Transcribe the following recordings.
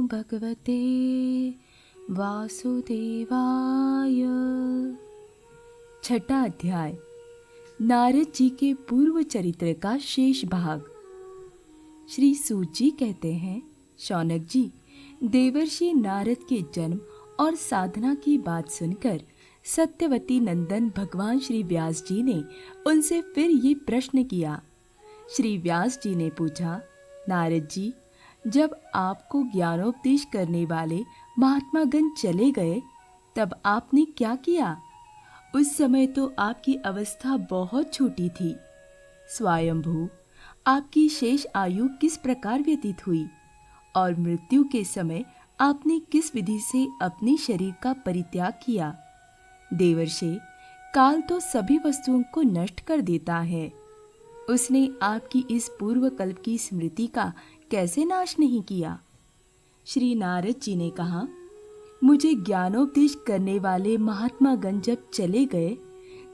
भगवते वासुदेवाय। छठा अध्याय नारद जी के पूर्व चरित्र का शेष भाग। श्री सूत जी कहते हैं, शौनक जी, देवर्षि नारद के जन्म और साधना की बात सुनकर सत्यवती नंदन भगवान श्री व्यास जी ने उनसे फिर ये प्रश्न किया। श्री व्यास जी ने पूछा, नारद जी, जब आपको ज्ञानोपदेश करने वाले महात्मागण चले गए तब आपने क्या किया? उस समय तो आपकी अवस्था बहुत छोटी थी। स्वयंभू, आपकी शेष आयु किस प्रकार व्यतीत हुई और मृत्यु के समय आपने किस विधि से अपने शरीर का परित्याग किया? देवर्षि, काल तो सभी वस्तुओं को नष्ट कर देता है। उसने आपकी इस पूर्व कल्प की स्मृति का कैसे नाश नहीं किया? श्री नारद जी ने कहा, मुझे ज्ञानोपदेश करने वाले महात्मागण जब चले गए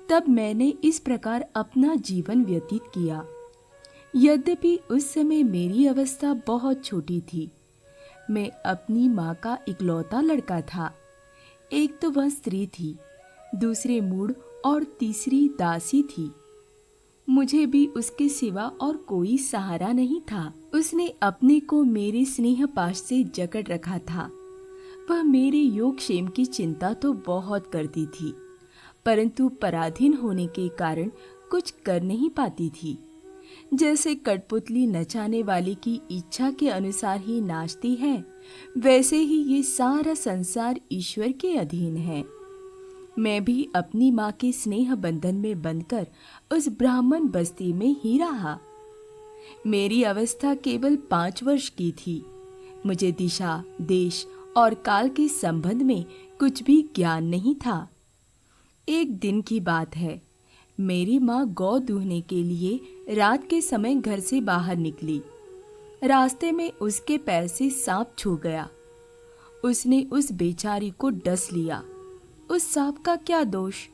तब मैंने इस प्रकार अपना जीवन व्यतीत किया। यद्यपि उस समय मेरी अवस्था बहुत छोटी थी। मैं अपनी माँ का इकलौता लड़का था। एक तो वह स्त्री थी, दूसरे मूढ़ और तीसरी दासी थी। मुझे भी उसके सिवा और कोई सहारा नहीं था। उसने अपने को मेरे स्नेह पाश से जकड़ रखा था। वह मेरे योगक्षेम की चिंता तो बहुत करती थी, परंतु पराधीन होने के कारण कुछ कर नहीं पाती थी। जैसे कठपुतली नचाने वाले की इच्छा के अनुसार ही नाचती है, वैसे ही ये सारा संसार ईश्वर के अधीन है। मैं भी अपनी माँ के स्नेह बंधन में बंधकर उस ब्राह्मण बस्ती में ही रहा। मेरी अवस्था केवल 5 वर्ष की थी। मुझे दिशा, देश और काल के संबंध में कुछ भी ज्ञान नहीं था। एक दिन की बात है, मेरी माँ गौ दूहने के लिए रात के समय घर से बाहर निकली। रास्ते में उसके पैर से सांप छू गया। उसने उस बेचारी को डस लिया। उस सांप का क्या दोष?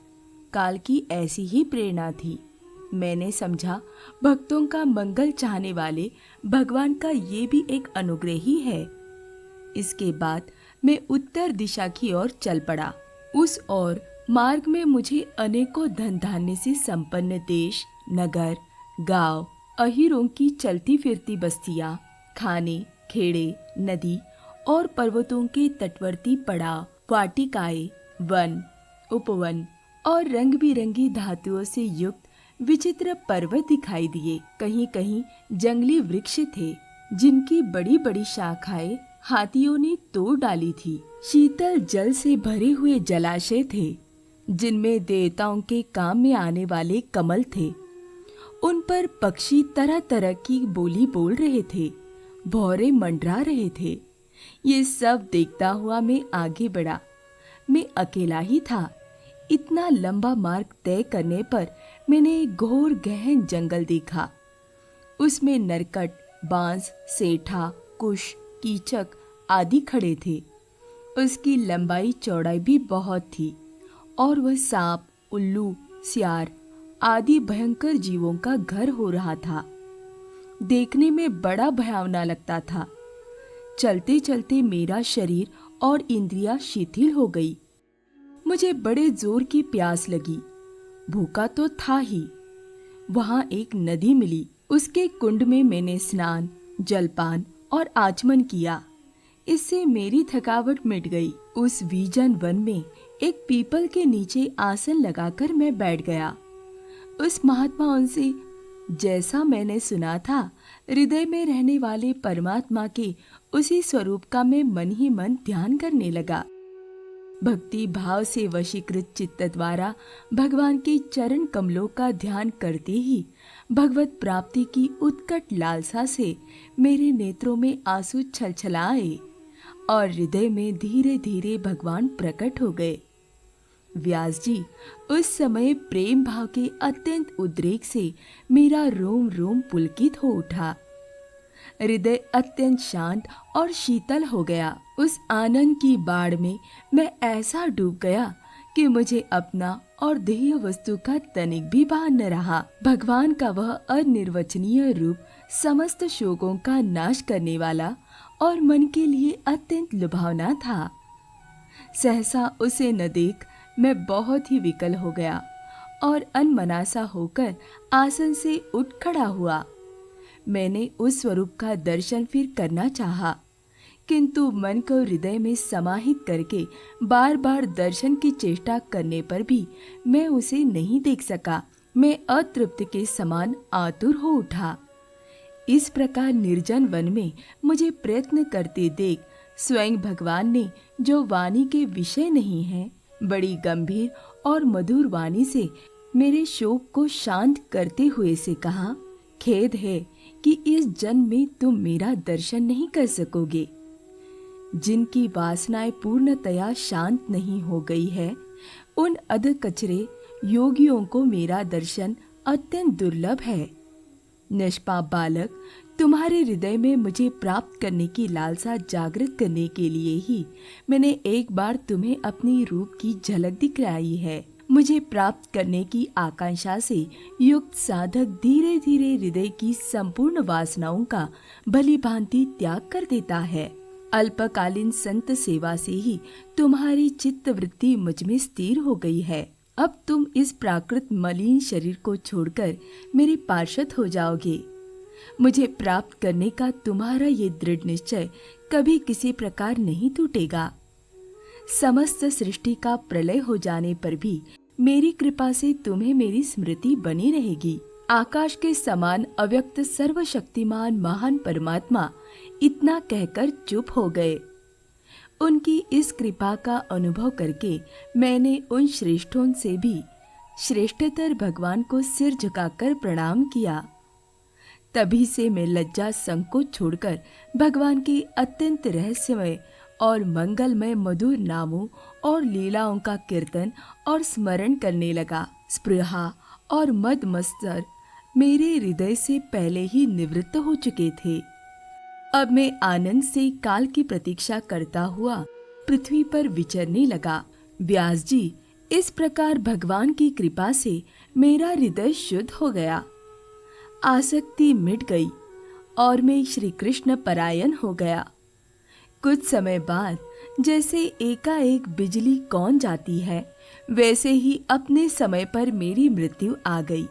काल की ऐसी ही प्रेरणा थी। मैंने समझा, भक्तों का मंगल चाहने वाले भगवान का ये भी एक अनुग्रह ही है। इसके बाद मैं उत्तर दिशा की ओर चल पड़ा। उस ओर मार्ग में मुझे अनेकों धन धान्य से संपन्न देश, नगर, गांव, अहीरों की चलती फिरती बस्तियां, खाने, खेड़े, नदी और पर्वतों के तटवर्ती पड़ाव, वाटिकाएं, वन, उपवन और रंग बिरंगी धातुओं से युक्त विचित्र पर्वत दिखाई दिए। कहीं कहीं जंगली वृक्ष थे जिनकी बड़ी बड़ी शाखाएं हाथियों ने तोड़ डाली थी। शीतल जल से भरे हुए जलाशय थे जिनमें देवताओं के काम में आने वाले कमल थे। उन पर पक्षी तरह तरह की बोली बोल रहे थे, भौरे मंडरा रहे थे। ये सब देखता हुआ मैं आगे बढ़ा। मैं अकेला ही था। इतना लंबा मार्ग तय करने पर मैंने एक घोर गहन जंगल देखा। उसमें नरकट, बांस, सेठा, कुश, कीचक आदि खड़े थे। उसकी लंबाई चौड़ाई भी बहुत थी और वह सांप, उल्लू, सियार आदि भयंकर जीवों का घर हो रहा था। देखने में बड़ा भयावना लगता था। चलते चलते मेरा शरीर और इंद्रियां शिथिल हो गई। मुझे बड़े जोर की प्यास लगी। भूखा तो था ही। वहां एक नदी मिली। उसके कुंड में मैंने स्नान, जलपान और आचमन किया। इससे मेरी थकावट मिट गई। उस विजन वन में एक पीपल के नीचे आसन लगाकर मैं बैठ गया। उस महात्मा उनसे जैसा मैंने सुना था, हृदय में रहने वाले परमात्मा के उसी स्वरूप का मैं मन ही मन ध्यान करने लगा। भक्ति भाव से वशीकृत चित्त द्वारा भगवान के चरण कमलों का ध्यान करते ही भगवत प्राप्ति की उत्कट लालसा से मेरे नेत्रों में आंसू छलछलाए और हृदय में धीरे धीरे भगवान प्रकट हो गए। व्यास जी, उस समय प्रेम भाव के अत्यंत उद्रेक से मेरा रोम रोम पुलकित हो उठा। हृदय अत्यंत शांत और शीतल हो गया। उस आनंद की बाढ़ में मैं ऐसा डूब गया कि मुझे अपना और देह वस्तु का तनिक भी भान न रहा। भगवान का वह अनिर्वचनीय रूप समस्त शोकों का नाश करने वाला और मन के लिए अत्यंत लुभावना था। सहसा उसे न देख मैं बहुत ही विकल हो गया और अनमनासा होकर आसन से उठ खड़ा हुआ। मैंने उस स्वरूप का दर्शन फिर करना चाहा, किंतु मन को हृदय में समाहित करके बार बार दर्शन की चेष्टा करने पर भी मैं उसे नहीं देख सका। मैं अतृप्त के समान आतुर हो उठा। इस प्रकार निर्जन वन में मुझे प्रयत्न करते देख स्वयं भगवान ने, जो वाणी के विषय नहीं है, बड़ी गंभीर और मधुर वाणी से मेरे शोक को शांत करते हुए से कहा, खेद है कि इस जन्म में तुम मेरा दर्शन नहीं कर सकोगे। जिनकी वासनाएं पूर्णतया शांत नहीं हो गई है, उन अधकचरे योगियों को मेरा दर्शन अत्यंत दुर्लभ है। निष्पाप बालक, तुम्हारे हृदय में मुझे प्राप्त करने की लालसा जागृत करने के लिए ही मैंने एक बार तुम्हें अपनी रूप की झलक दिखलाई है। मुझे प्राप्त करने की आकांक्षा से युक्त साधक धीरे धीरे हृदय की संपूर्ण वासनाओं का भली भांति त्याग कर देता है। अल्पकालीन संत सेवा से ही तुम्हारी चित्त वृत्ति मुझ में स्थिर हो गई है। अब तुम इस प्राकृत मलिन शरीर को छोड़कर मेरे पार्षद हो जाओगे। मुझे प्राप्त करने का तुम्हारा ये दृढ़ निश्चय कभी किसी प्रकार नहीं टूटेगा। समस्त सृष्टि का प्रलय हो जाने पर भी मेरी कृपा से तुम्हें मेरी स्मृति बनी रहेगी। आकाश के समान अव्यक्त सर्वशक्तिमान महान परमात्मा इतना कहकर चुप हो गए। उनकी इस कृपा का अनुभव करके मैंने उन श्रेष्ठों से भी श्रेष्ठतर भगवान को सिर झुकाकर प्रणाम किया। तभी से मैं लज्जा संकोच छोड़कर भगवान के अत्यंत रहस्यमय और मंगलमय मधुर नामों और लीलाओं का कीर्तन और स्मरण करने लगा। स्पृहा और मद मत्सर मेरे हृदय से पहले ही निवृत्त हो चुके थे। अब मैं आनंद से काल की प्रतीक्षा करता हुआ पृथ्वी पर विचरने लगा। व्यास जी, इस प्रकार भगवान की कृपा से मेरा हृदय शुद्ध हो गया, आसक्ति मिट गई और मैं श्री कृष्ण परायण हो गया। कुछ समय बाद जैसे एकाएक बिजली कौन जाती है, वैसे ही अपने समय पर मेरी मृत्यु आ गई।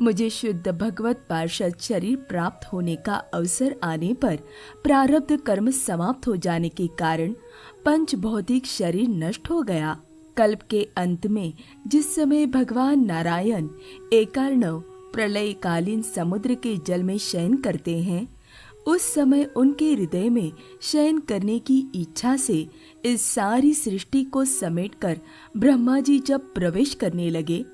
मुझे शुद्ध भगवत पार्षद शरीर प्राप्त होने का अवसर आने पर प्रारब्ध कर्म समाप्त हो जाने के कारण पंच भौतिक शरीर नष्ट हो गया। कल्प के अंत में जिस समय भगवान नारायण एकार्णव प्रलयकालीन समुद्र के जल में शयन करते हैं, उस समय उनके हृदय में शयन करने की इच्छा से इस सारी सृष्टि को समेटकर ब्रह्मा जी जब प्रवेश करने लगे,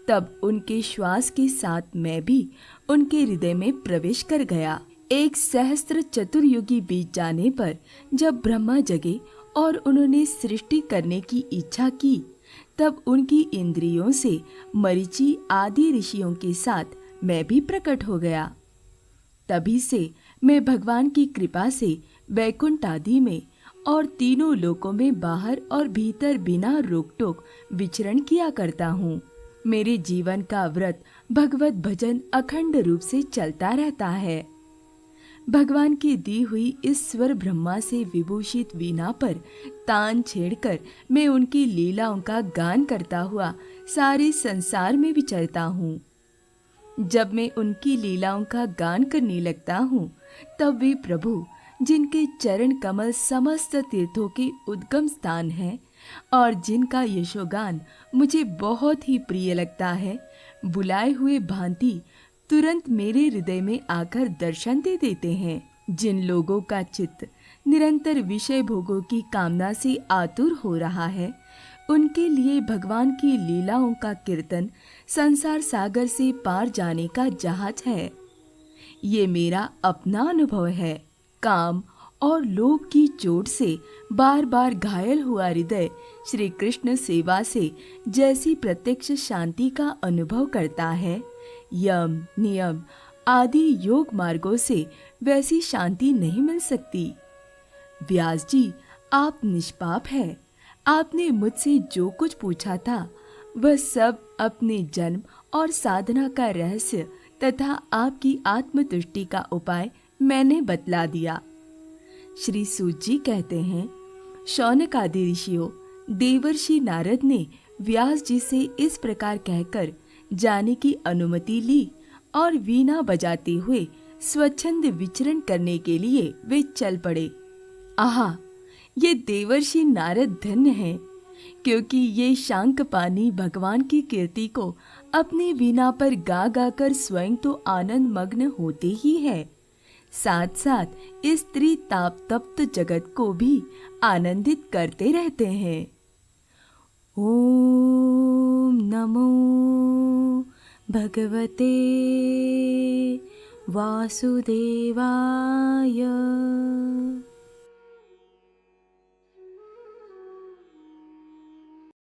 तब उनके श्वास के साथ मैं भी उनके हृदय में प्रवेश कर गया। 1,000 चतुर्युगी बीत जाने पर जब ब्रह्मा जगे और उन्होंने सृष्टि करने की इच्छा की, तब उनकी इंद्रियों से मरीचि आदि ऋषियों के साथ मैं भी प्रकट हो गया। तभी से मैं भगवान की कृपा से वैकुंठ आदि में और तीनों लोकों में बाहर और भीतर बिना रोक टोक विचरण किया करता हूँ। मेरे जीवन का व्रत भगवत भजन अखंड रूप से चलता रहता है। भगवान की दी हुई इस स्वर ब्रह्मा से विभूषित वीणा पर तान छेड़कर मैं उनकी लीलाओं का गान करता हुआ सारे संसार में विचरता हूँ। जब मैं उनकी लीलाओं का गान करने लगता हूँ, तब वे प्रभु, जिनके चरण कमल समस्त तीर्थों के उद्गम स्थान है और जिनका यशोगान मुझे बहुत ही प्रिय लगता है, बुलाए हुए भांति तुरंत मेरे हृदय में आकर दर्शन दे देते हैं। जिन लोगों का चित्त निरंतर विषय भोगों की कामना से आतुर हो रहा है, उनके लिए भगवान की लीलाओं का कीर्तन संसार सागर से पार जाने का जहाज है। ये मेरा अपना अनुभव है। काम और लोभ की चोट से बार बार घायल हुआ हृदय श्री कृष्ण सेवा से जैसी प्रत्यक्ष शांति का अनुभव करता है, यम नियम आदि योग मार्गों से वैसी शांति नहीं मिल सकती। व्यास जी, आप निष्पाप हैं। आपने मुझसे जो कुछ पूछा था, वह सब अपने जन्म और साधना का रहस्य तथा आपकी आत्मतुष्टि का उपाय मैंने बतला दिया। श्री सूत जी कहते हैं, शौनक आदि ऋषियों, देवर्षि नारद ने व्यास जी से इस प्रकार कहकर जाने की अनुमति ली और वीणा बजाते हुए स्वच्छंद विचरण करने के लिए वे चल पड़े। आहा, ये देवर्षि नारद धन्य हैं, क्योंकि ये शांकपानी भगवान की कीर्ति को अपनी वीणा पर गा गा कर स्वयं तो आनंद मग्न होते ही है, साथ साथ इस त्रिताप तप्त जगत को भी आनंदित करते रहते हैं। ओम नमो भगवते वासुदेवाय।